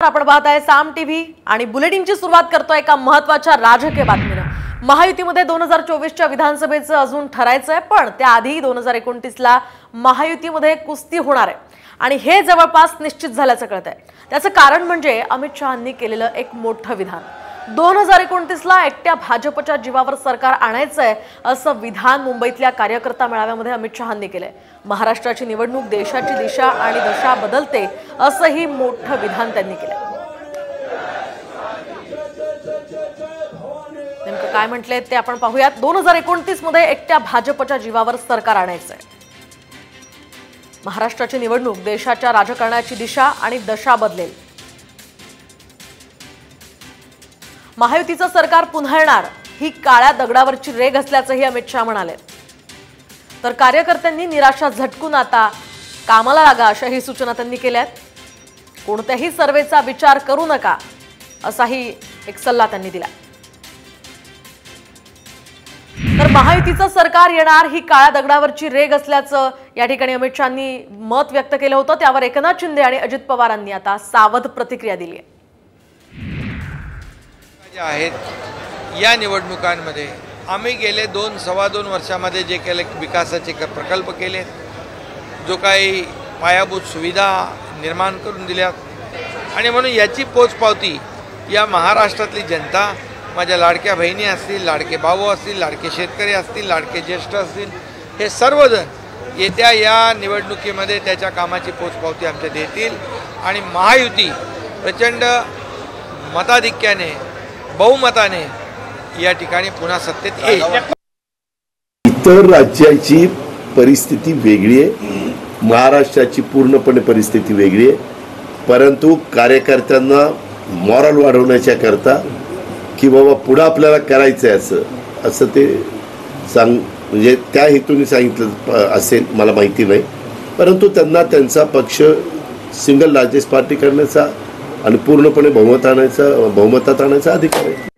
आपण पाहत आहे साम टीव्ही आणि बुलेटिनची सुरुवात करतोय एका महत्त्वाच्या राजकीय बातमीने। महायुतीमध्ये 2024च्या विधानसभेचं अजून ठरायचं आहे, पण त्याआधी 2029ला महायुतीमध्ये कुस्ती होणार आहे आणि हे जवळपास निश्चित झाल्याचं कळतंय। त्याचं कारण म्हणजे अमित शहांनी केलेलं एक मोठं विधान। 2029ला एकट्या भाजपच्या जीवावर सरकार आणायचंय असं विधान मुंबईतल्या कार्यकर्ता मेळाव्यामध्ये अमित शहांनी केलंय। महाराष्ट्राची निवडणूक देशाची दिशा आणि दशा बदलते असंही मोठं विधान त्यांनी केलंय। नेमकं काय म्हटलंय ते आपण पाहूयात। 2029 मध्ये एकट्या भाजपच्या जीवावर सरकार आणायचंय। महाराष्ट्राची निवडणूक देशाच्या राजकारणाची दिशा आणि दशा बदलेल। महायुतीचं सरकार पुन्हा येणार ही काळ्या दगडावरची रेघ असल्याचंही अमित शहा म्हणाले। तर कार्यकर्त्यांनी निराशा झटकून आता कामाला लागा अशाही सूचना त्यांनी केल्यात। कोणत्याही सर्वेचा विचार करू नका असाही एक सल्ला त्यांनी दिला। तर महायुतीचं सरकार येणार ही काळ्या दगडावरची रेघ असल्याचं या ठिकाणी अमित शहांनी मत व्यक्त केलं होतं। त्यावर एकनाथ शिंदे आणि अजित पवारांनी आता सावध प्रतिक्रिया दिली आहे। या निवडणुकांमध्ये आम्ही गेले 2-2.25 वर्षामध्ये जे केले विकासाचे प्रकल्प केले, जो काही पायाभूत सुविधा निर्माण करून दिल्यात आणि म्हणून याची पोचपावती या महाराष्ट्रातली जनता, माझ्या लाडक्या बहिणी असतील, लाडके भाऊ असतील, लाडके शेतकरी असतील, लाडके ज्येष्ठ असतील, हे सर्वजण येत्या या निवडणुकीमध्ये त्याच्या कामाची पोचपावती आमच्या देतील आणि महायुती प्रचंड मताधिक्याने बहुमताने या ठिकाणी पुन्हा सत्तेत येईल। इतर राज्याची परिस्थिती वेगळी आहे, महाराष्ट्राची पूर्णपणे परिस्थिती वेगळी आहे, परंतु कार्यकर्त्यांना मॉरल वाढवण्याच्या करता की बाबा पुढे आपल्याला करायचं आहे असं ते म्हणजे त्या हेतूने सांगितलं असेल मला माहिती नाही, परंतु त्यांना त्यांचा पक्ष सिंगल लार्जेस्ट पार्टी करण्याचा आणि पूर्णपणे बहुमतात आणायचा अधिकार आहे।